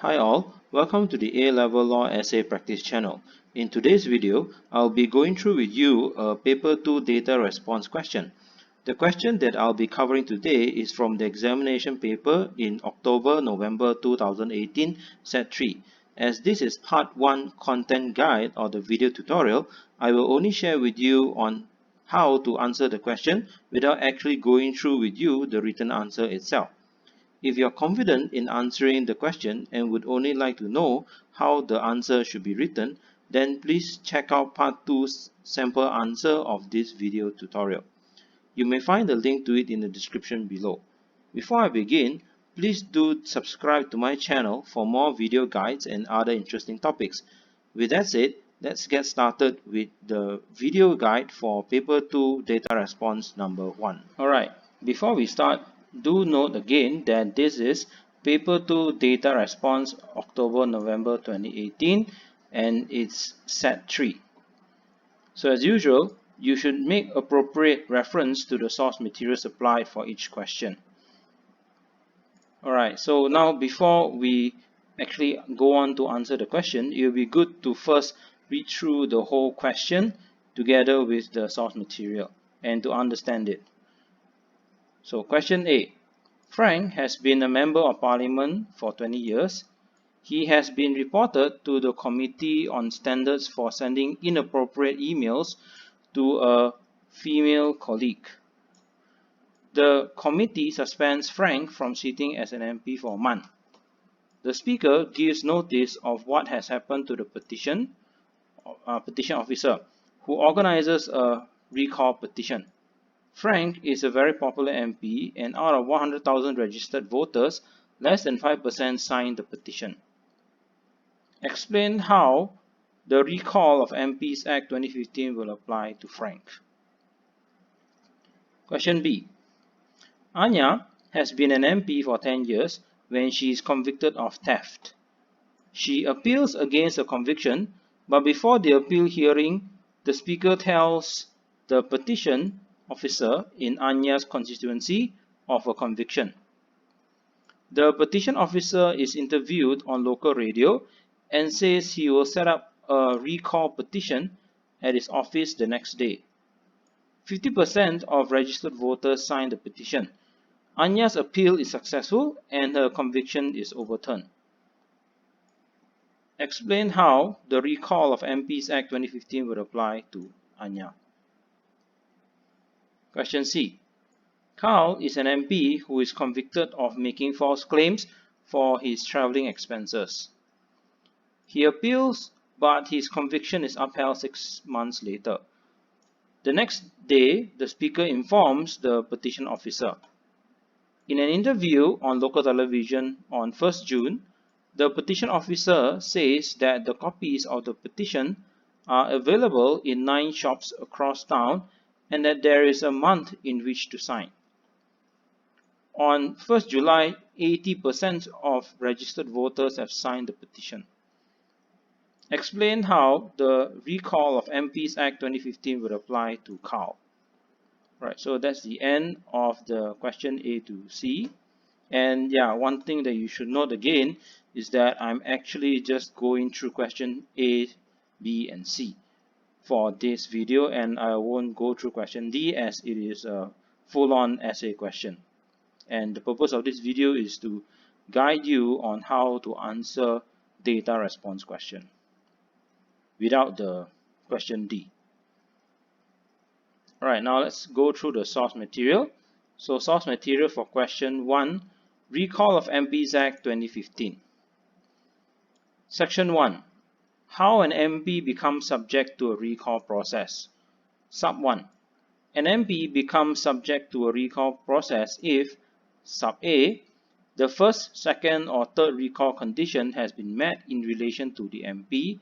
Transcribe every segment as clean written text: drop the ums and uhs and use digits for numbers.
Hi all, welcome to the A-Level Law Essay Practice channel. In today's video, I'll be going through with you a Paper 2 data response question. The question that I'll be covering today is from the examination paper in October-November 2018, Set 3. As this is part 1 content guide or the video tutorial, I will only share with you on how to answer the question without actually going through with you the written answer itself. If you are confident in answering the question and would only like to know how the answer should be written, then please check out part 2's sample answer of this video tutorial. You may find the link to it in the description below. Before I begin, please do subscribe to my channel for more video guides and other interesting topics. With that said, let's get started with the video guide for Paper 2 Data Response number 1. Alright, before we start, do note again that this is Paper 2 Data Response October-November 2018 and it's Set 3. So as usual, you should make appropriate reference to the source material supplied for each question. Alright, so now before we actually go on to answer the question, it will be good to first read through the whole question together with the source material and to understand it. So question A. Frank has been a member of parliament for 20 years. He has been reported to the Committee on Standards for sending inappropriate emails to a female colleague. The committee suspends Frank from sitting as an MP for a month. The Speaker gives notice of what has happened to the petition officer, who organizes a recall petition. Frank is a very popular MP, and out of 100,000 registered voters, less than 5% signed the petition. Explain how the Recall of MPs Act 2015 will apply to Frank. Question B. Anya has been an MP for 10 years when she is convicted of theft. She appeals against the conviction, but before the appeal hearing, the Speaker tells the petition officer in Anya's constituency of a conviction. The petition officer is interviewed on local radio and says he will set up a recall petition at his office the next day. 50% of registered voters signed the petition. Anya's appeal is successful and her conviction is overturned. Explain how the Recall of MPs Act 2015 would apply to Anya. Question C. Carl is an MP who is convicted of making false claims for his travelling expenses. He appeals, but his conviction is upheld 6 months later. The next day, the Speaker informs the petition officer. In an interview on local television on 1st June, the petition officer says that the copies of the petition are available in 9 shops across town and that there is a month in which to sign. On 1st July, 80% of registered voters have signed the petition. Explain how the Recall of MPs Act 2015 would apply to Carl. Right, so that's the end of the question A to C. And yeah, one thing that you should note again is that I'm actually just going through question A, B, and C for this video, and I won't go through question D as it is a full-on essay question. And the purpose of this video is to guide you on how to answer data response question without the question D. Alright, now let's go through the source material. So source material for question 1, Recall of MPs Act 2015. Section 1. How an MP becomes subject to a recall process. Sub 1. An MP becomes subject to a recall process if Sub A. The first, second, or third recall condition has been met in relation to the MP.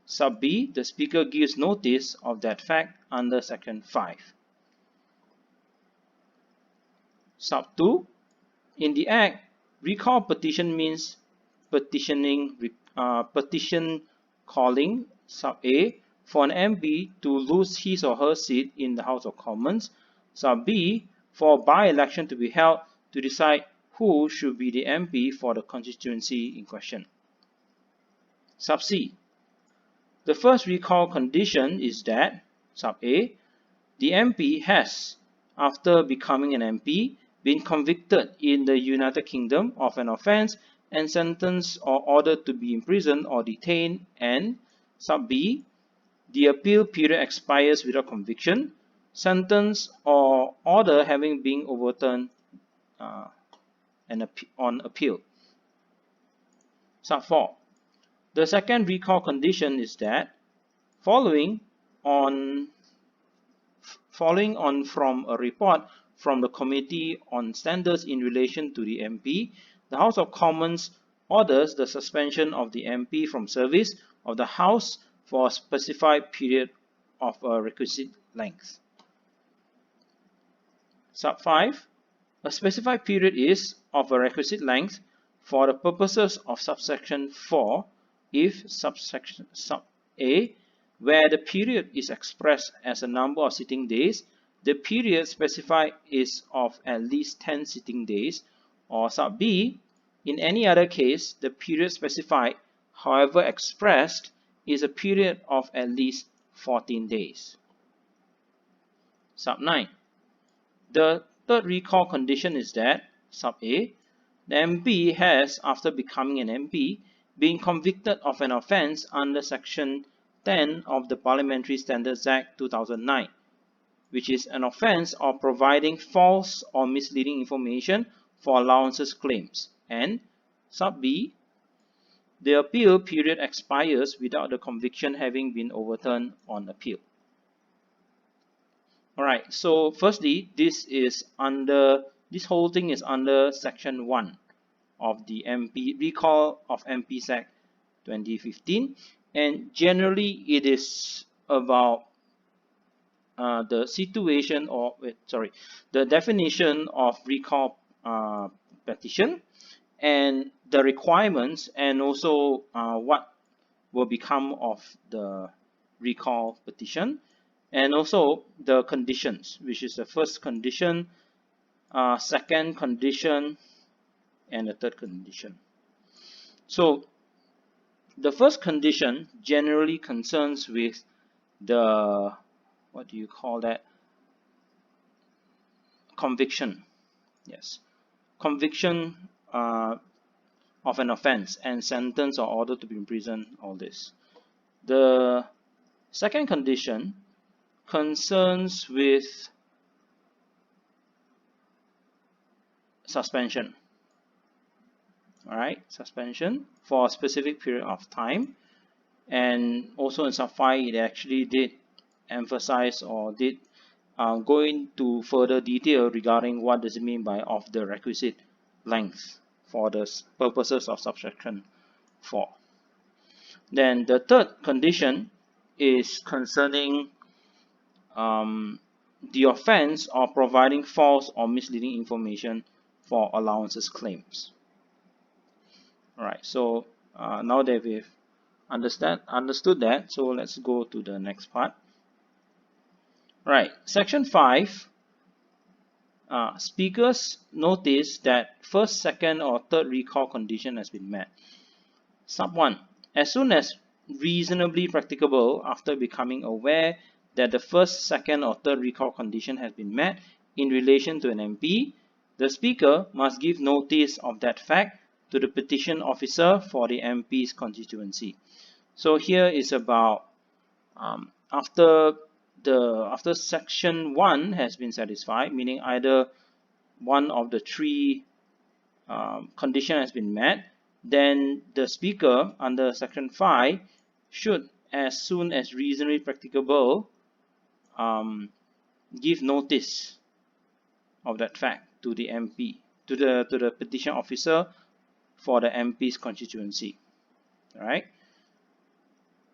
Sub B. The Speaker gives notice of that fact under Section 5. Sub 2. In the Act, recall petition means petition calling, Sub A, for an MP to lose his or her seat in the House of Commons. Sub B, for a by-election to be held to decide who should be the MP for the constituency in question. Sub C. The first recall condition is that, sub A, the MP has, after becoming an MP, been convicted in the United Kingdom of an offence and sentenced or ordered to be imprisoned or detained, and sub B, the appeal period expires without conviction, sentence or order having been overturned on appeal. Sub 4. The second recall condition is that following on from a report from the Committee on Standards in relation to the MP, the House of Commons orders the suspension of the MP from service of the House for a specified period of a requisite length. Sub 5. A specified period is of a requisite length for the purposes of subsection 4 if sub A, where the period is expressed as a number of sitting days, the period specified is of at least 10 sitting days, or sub B, in any other case, the period specified, however expressed, is a period of at least 14 days. Sub 9. The third recall condition is that, sub A, the MP has, after becoming an MP, been convicted of an offence under section 10 of the Parliamentary Standards Act 2009, which is an offence of providing false or misleading information for allowances claims, and sub B, the appeal period expires without the conviction having been overturned on appeal. Alright, so firstly, this whole thing is under section 1 of the recall of MPs Act 2015, and generally it is about the situation or the definition of recall petition and the requirements, and also what will become of the recall petition, and also the conditions, which is the first condition, second condition, and the third condition. So the first condition generally concerns with the, what do you call that, conviction. Yes, conviction of an offense and sentence or order to be imprisoned, all this. The second condition concerns with suspension. Alright, suspension for a specific period of time, and also in sub 5 it actually did emphasize or did go into further detail regarding what does it mean by of the requisite length for the purposes of subsection 4. Then the third condition is concerning the offense of providing false or misleading information for allowances claims. Alright, so now that we've understood that, so let's go to the next part. Right, section 5, speakers notice that first, second, or third recall condition has been met. Sub 1, as soon as reasonably practicable after becoming aware that the first, second, or third recall condition has been met in relation to an MP, the speaker must give notice of that fact to the petition officer for the MP's constituency. So here is about after section 1 has been satisfied, meaning either one of the three condition has been met, then the speaker under section 5 should, as soon as reasonably practicable, give notice of that fact to the MP, to the petition officer for the MP's constituency. Alright.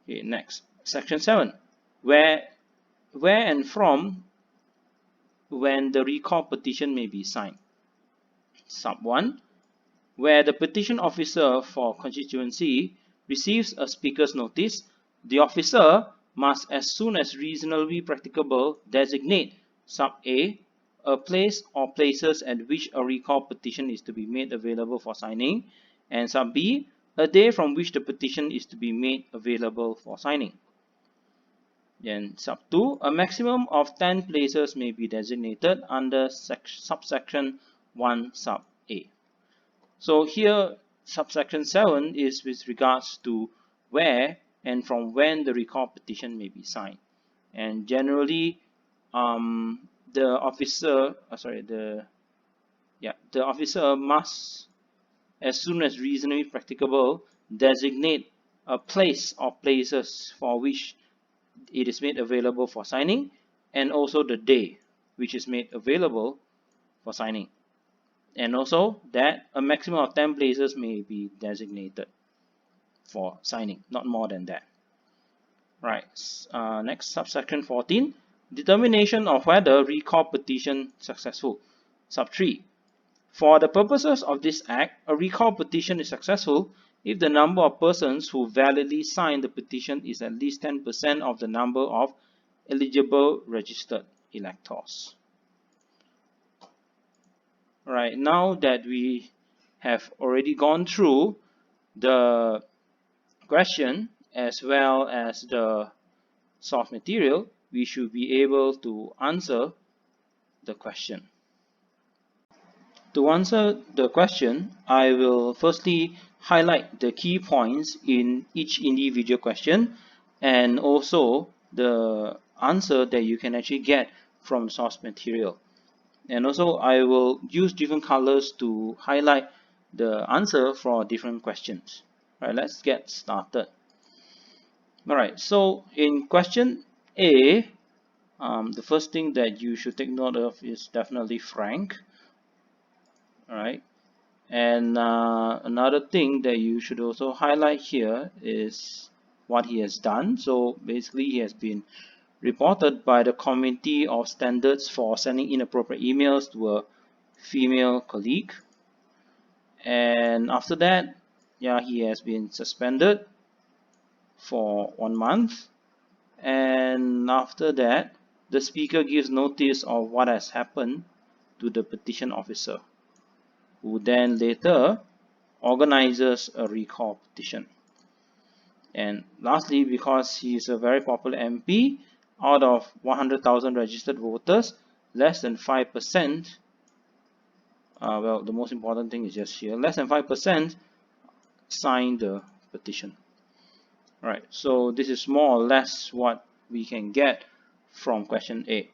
Okay, next. Section 7. Where and from when the recall petition may be signed. Sub 1. Where the petition officer for constituency receives a speaker's notice, the officer must, as soon as reasonably practicable, designate sub A, a place or places at which a recall petition is to be made available for signing, and sub B, a day from which the petition is to be made available for signing. Then sub 2, a maximum of 10 places may be designated under subsection 1 sub A. So here subsection 7 is with regards to where and from when the recall petition may be signed. And generally the officer must, as soon as reasonably practicable, designate a place or places for which it is made available for signing, and also the day which is made available for signing, and also that a maximum of 10 places may be designated for signing, not more than that. Right, next, subsection 14, determination of whether recall petition successful. Sub 3, for the purposes of this act, a recall petition is successful if the number of persons who validly sign the petition is at least 10% of the number of eligible registered electors. Right, now that we have already gone through the question as well as the source material, we should be able to answer the question. To answer the question, I will firstly highlight the key points in each individual question and also the answer that you can actually get from source material. And also I will use different colors to highlight the answer for different questions. All right, let's get started. Alright, so in question A, the first thing that you should take note of is definitely Frank. Alright, and another thing that you should also highlight here is what he has done. So basically he has been reported by the Committee of Standards for sending inappropriate emails to a female colleague, and after that, yeah, he has been suspended for 1 month, and after that the speaker gives notice of what has happened to the petition officer, who then later organizes a recall petition. And lastly, because he is a very popular MP, out of 100,000 registered voters, less than 5%, well, the most important thing is just here, less than 5% signed the petition. Right, so this is more or less what we can get from question A.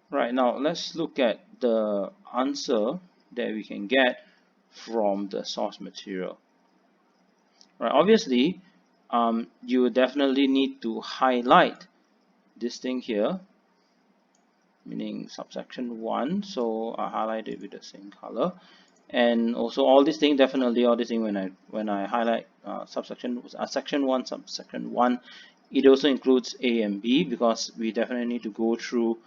Right, now let's look at the answer that we can get from the source material. Right, obviously, you definitely need to highlight this thing here, meaning subsection 1. So I highlight it with the same color, and also all these things, definitely all these things, when I highlight section 1 subsection 1, it also includes A and B, because we definitely need to go through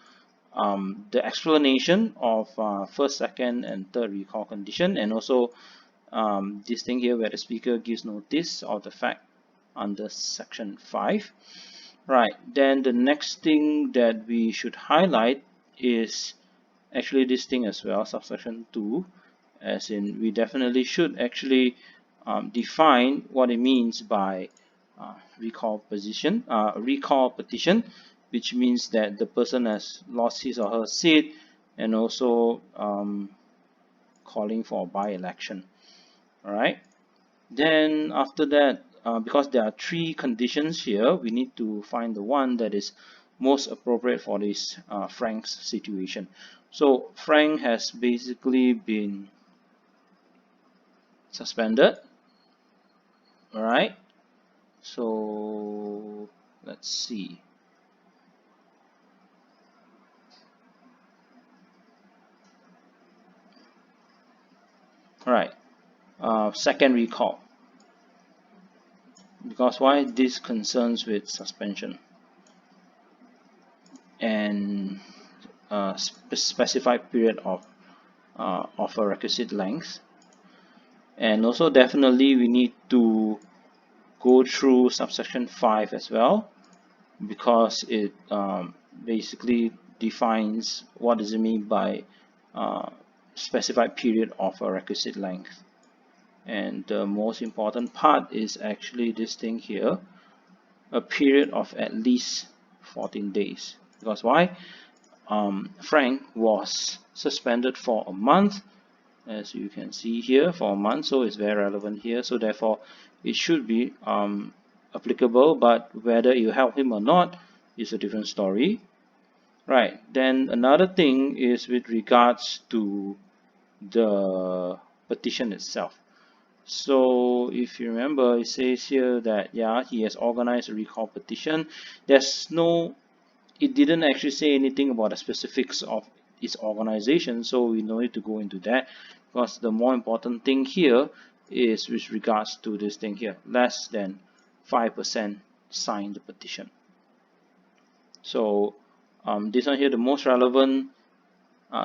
the explanation of first, second, and third recall condition, and also this thing here where the speaker gives notice of the fact under section 5. Right, then the next thing that we should highlight is actually this thing as well, subsection 2, as in we definitely should actually define what it means by recall petition, which means that the person has lost his or her seat, and also calling for a by-election. Alright, then after that, because there are 3 conditions here, we need to find the one that is most appropriate for this Frank's situation. So Frank has basically been suspended. Alright, so let's see. Alright, second recall. Because why? This concerns with suspension and specified period of a requisite length. And also definitely we need to go through subsection 5 as well, because it basically defines what does it mean by specified period of a requisite length. And the most important part is actually this thing here, a period of at least 14 days. Because why? Frank was suspended for a month, as you can see here, for a month, so it's very relevant here. So therefore it should be applicable, but whether you help him or not is a different story. Right, then another thing is with regards to the petition itself. So if you remember, it says here that yeah, he has organized a recall petition. It didn't actually say anything about the specifics of its organization, so we no need to go into that, because the more important thing here is with regards to this thing here, less than 5% signed the petition. So this one here, the most relevant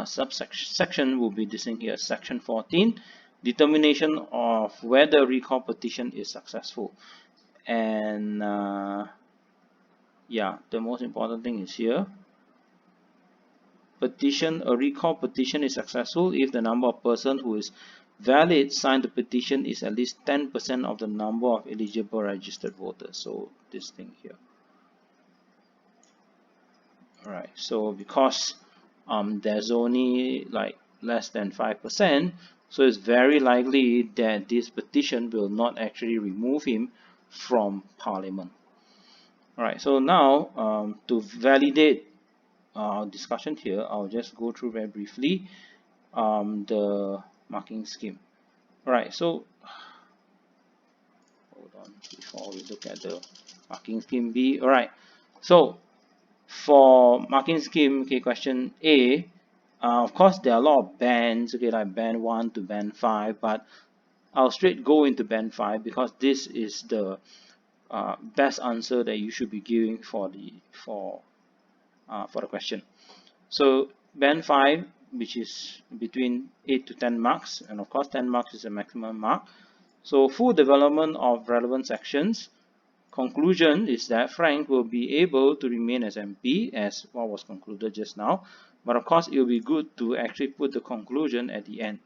subsection will be this thing here, section 14, determination of whether recall petition is successful. And yeah, the most important thing is here, a recall petition is successful if the number of persons who is valid signed the petition is at least 10% of the number of eligible registered voters. So this thing here. Alright, so because there's only like less than 5%, so it's very likely that this petition will not actually remove him from Parliament. Alright, so now to validate our discussion here, I'll just go through very briefly the marking scheme. Alright, so hold on before we look at the marking scheme B. Alright, so for marking scheme, okay, question A, of course there are a lot of bands, okay, like band 1 to band 5, but I'll straight go into band 5 because this is the best answer that you should be giving for the question. So band 5, which is between 8 to 10 marks, and of course 10 marks is the maximum mark. So full development of relevant sections. Conclusion is that Frank will be able to remain as MP, as what was concluded just now, but of course it will be good to actually put the conclusion at the end.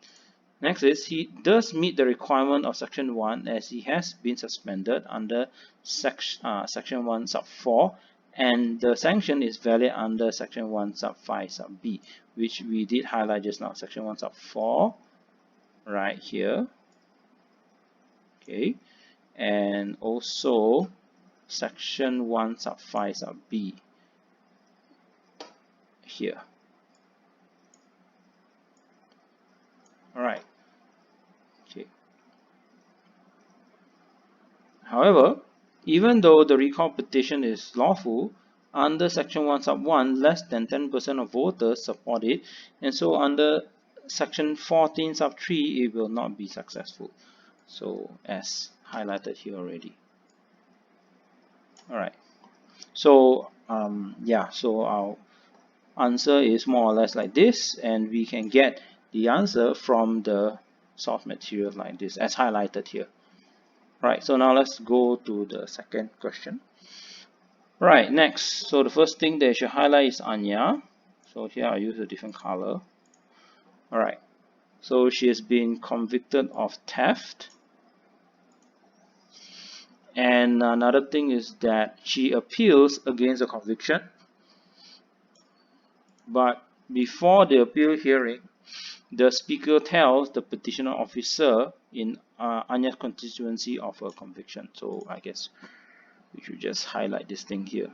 Next is, he does meet the requirement of section 1 as he has been suspended under section 1 sub 4, and the sanction is valid under section 1 sub 5 sub B, which we did highlight just now, section 1 sub 4 right here, okay, and also section 1 sub 5 sub B here. Alright, okay. However, even though the recall petition is lawful, under section 1 sub 1, less than 10% of voters support it, and so under section 14 sub 3, it will not be successful. So as highlighted here already. Alright, so yeah, so our answer is more or less like this, and we can get the answer from the source material like this as highlighted here. Right, so now let's go to the second question. Right, next, so the first thing that you should highlight is Anya. So here I use a different color. Alright, so she has been convicted of theft. And another thing is that she appeals against the conviction. But before the appeal hearing, the speaker tells the petitioner officer in Anya's constituency of a conviction. So I guess we should just highlight this thing here.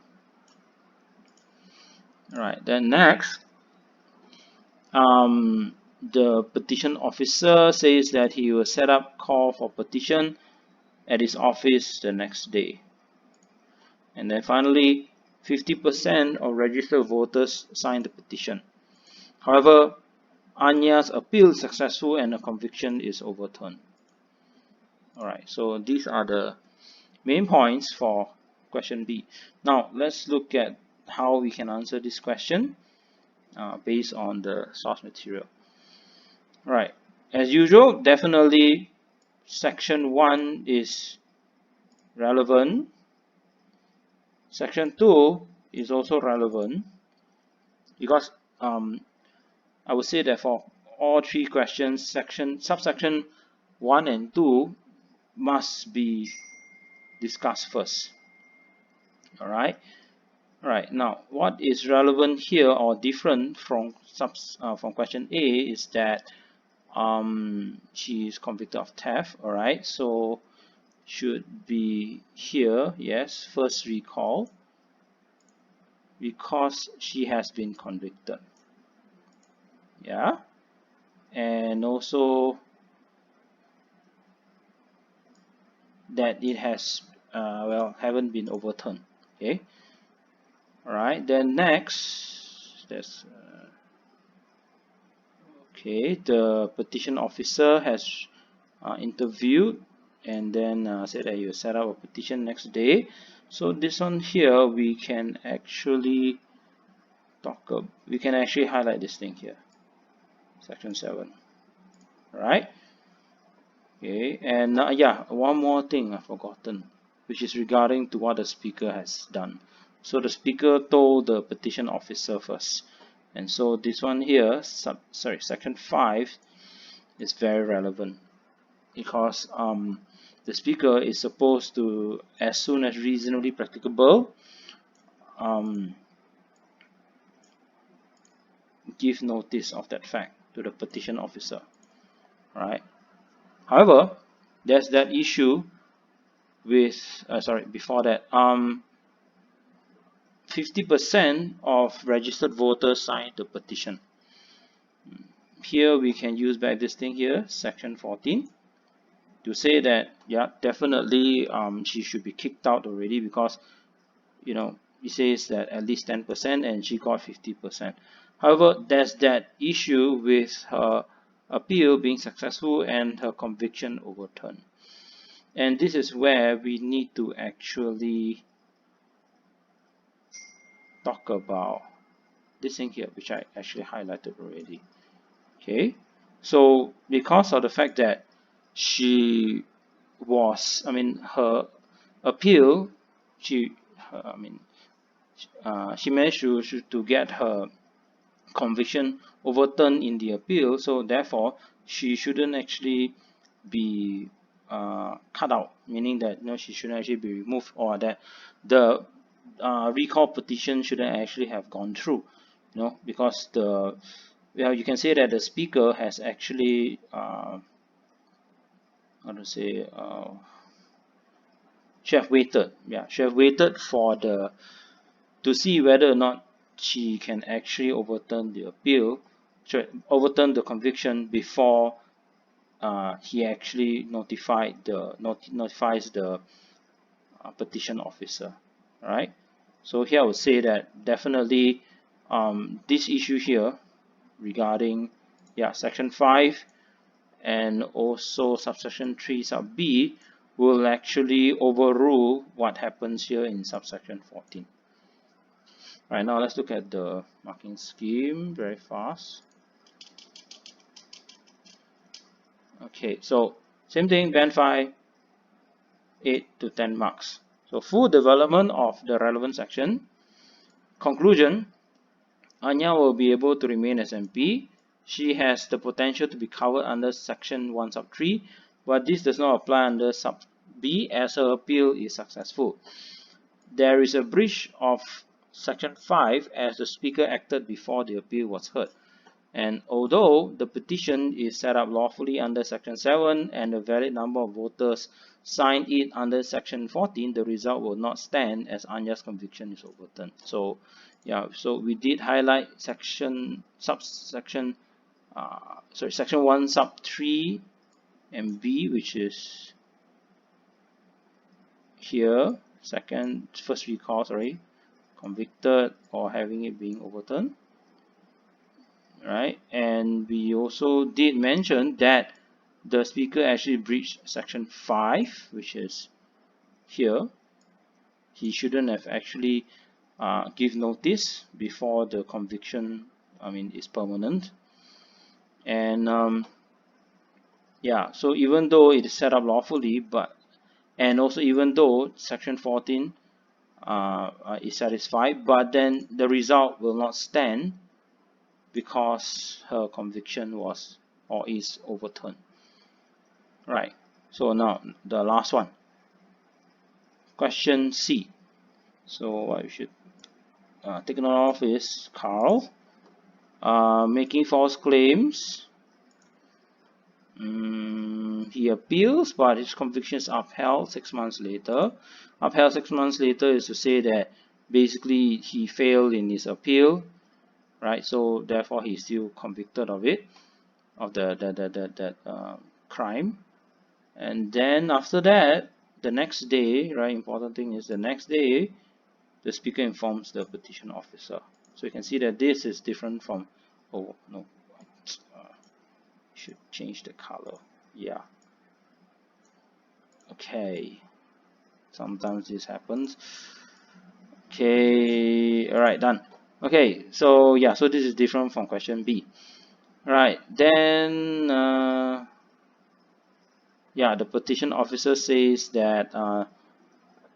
Alright, then next, the petition officer says that he will set up call for petition at his office the next day. And then finally, 50% of registered voters signed the petition. However, Anya's appeal is successful and the conviction is overturned. Alright, so these are the main points for question B. Now, let's look at how we can answer this question based on the source material. Right, as usual, definitely section 1 is relevant. Section 2 is also relevant because I would say that for all three questions, subsection 1 and 2 must be discussed first. Alright. Alright, now what is relevant here or different from question A is that she is convicted of theft. Alright, so should be here, yes, first recall, because she has been convicted. Yeah, and also that it has haven't been overturned. Okay. Alright, then next, that's okay, the petition officer has interviewed and then said that you set up a petition next day. So this one here we can actually we can actually highlight this thing here, section 7. Right. Okay, and yeah, one more thing I've forgotten, which is regarding to what the speaker has done. So the speaker told the petition officer first, and so this one here, section 5, is very relevant because the speaker is supposed to, as soon as reasonably practicable, give notice of that fact to the petition officer. Right. However, there's that issue with before that 50% of registered voters signed the petition. Here we can use back this thing here, section 14, to say that yeah, definitely she should be kicked out already, because it says that at least 10% and she got 50%. However, there's that issue with her appeal being successful and her conviction overturned. And this is where we need to actually talk about this thing here, which I actually highlighted already. Okay, so because of the fact that she was, her appeal, she managed to get her conviction overturned in the appeal, so therefore she shouldn't actually be cut out, meaning that she shouldn't actually be removed, or that the recall petition shouldn't actually have gone through, because you can say that the speaker has actually she have waited for to see whether or not she can actually overturn the appeal, overturn the conviction before he actually notifies the petition officer. Right. So here I would say that definitely this issue here regarding section 5 and also subsection 3 sub B will actually overrule what happens here in subsection 14. Alright, now let's look at the marking scheme very fast. Okay, so same thing, band 5, 8 to 10 marks. So full development of the relevant section. Conclusion: Anya will be able to remain as MP. She has the potential to be covered under section 1 sub 3, but this does not apply under sub B as her appeal is successful. There is a breach of section 5 as the speaker acted before the appeal was heard. And although the petition is set up lawfully under section 7 and a valid number of voters signed it under section 14, the result will not stand as Anya's conviction is overturned. So yeah, so we did highlight section 1 sub 3 and B, which is here, first recall, convicted or having it being overturned. Right, and we also did mention that the speaker actually breached section 5, which is here. He shouldn't have actually give notice before the conviction is permanent. And yeah, so even though it is set up lawfully, and also even though section 14 is satisfied, but then the result will not stand because her conviction was or is overturned. Right. So now the last one. Question C. So what you should take note of is Carl making false claims. He appeals, but his conviction is upheld 6 months later. Upheld 6 months later is to say that basically he failed in his appeal, right? So therefore he's still convicted of it, of that crime. And then after that, the next day, right? Important thing is the next day, the speaker informs the petition officer. So you can see that this is different from, oh no, should change the color. Yeah. Okay. Sometimes this happens. Okay. All right. Done. Okay. So yeah. So this is different from question B. Right. Then yeah, the petition officer says that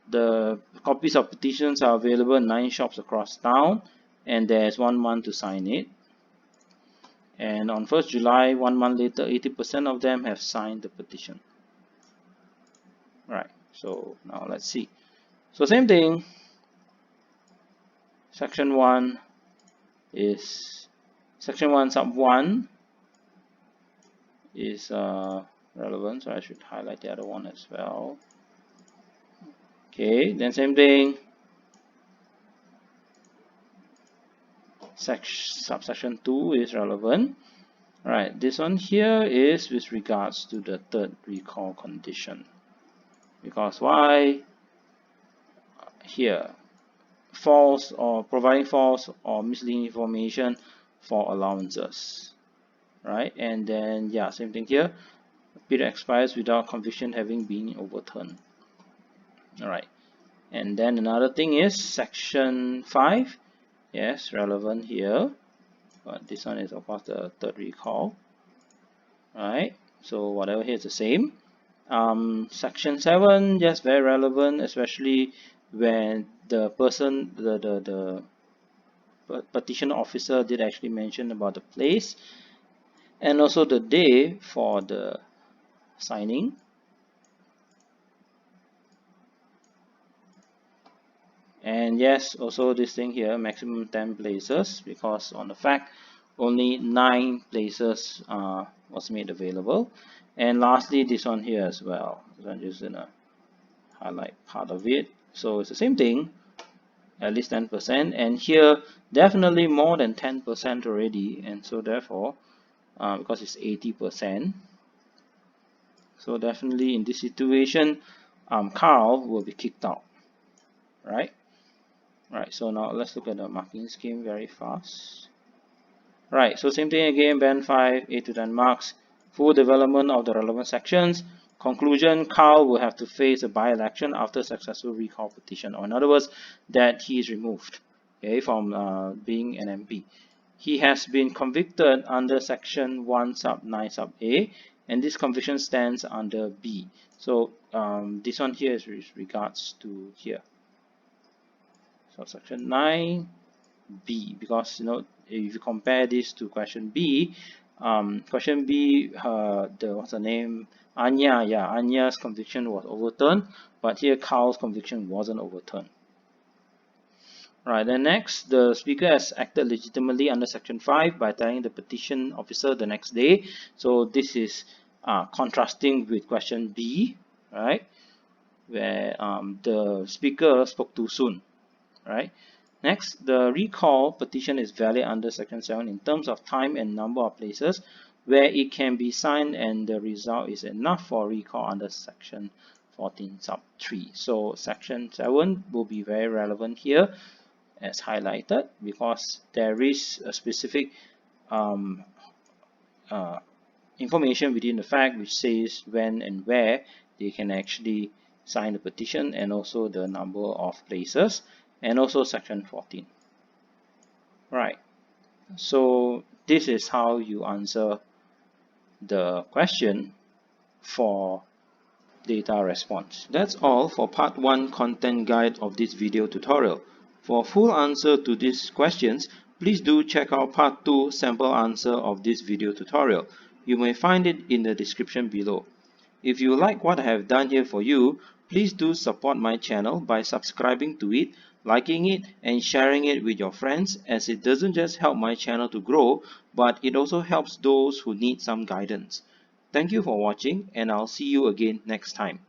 the copies of petitions are available in 9 shops across town, and there's 1 month to sign it. And on 1st July, 1 month later, 80% of them have signed the petition. Right. So now let's see. So same thing. Section 1 is section 1 sub 1 is relevant, so I should highlight the other one as well. Okay, then same thing. Subsection 2 is relevant. Right, this one here is with regards to the third recall condition. Because why? Here, false or providing false or misleading information for allowances. Right, and then yeah, same thing here. Period expires without conviction having been overturned. Alright, and then another thing is section 5. Yes, relevant here, but this one is of course the third recall. Right, so whatever here is the same. Section 7, yes, very relevant, especially when the person, the petition officer did actually mention about the place and also the day for the signing. And yes, also this thing here, maximum 10 places, because on the fact only 9 places was made available. And lastly, this one here as well. So I'm just gonna highlight part of it. So it's the same thing, at least 10%, and here definitely more than 10% already, and so therefore because it's 80%, so definitely in this situation Carl will be kicked out, right? Right, so now let's look at the marking scheme very fast. Right, so same thing again, band 5, 8 to 10 marks, full development of the relevant sections. Conclusion, Carl will have to face a by-election after successful recall petition, or in other words, that he is removed, okay, from being an MP. He has been convicted under section 1 sub 9 sub A, and this conviction stands under B. So this one here is with regards to here. Section 9 B, because you know if you compare this to question B, the what's the name, Anya, yeah, Anya's conviction was overturned, but here Carl's conviction wasn't overturned. Right, then next, the speaker has acted legitimately under section 5 by telling the petition officer the next day. So this is contrasting with question B, right, where the speaker spoke too soon. Right. Next, the recall petition is valid under section 7 in terms of time and number of places where it can be signed, and the result is enough for recall under section 14 sub 3. So section 7 will be very relevant here as highlighted, because there is a specific information within the fact which says when and where they can actually sign the petition, and also the number of places, and also section 14. Right, so this is how you answer the question for data response. That's all for part 1 content guide of this video tutorial. For full answer to these questions, please do check out part 2 sample answer of this video tutorial. You may find it in the description below. If you like what I have done here for you, please do support my channel by subscribing to it, liking it and sharing it with your friends, as it doesn't just help my channel to grow, but it also helps those who need some guidance. Thank you for watching, and I'll see you again next time.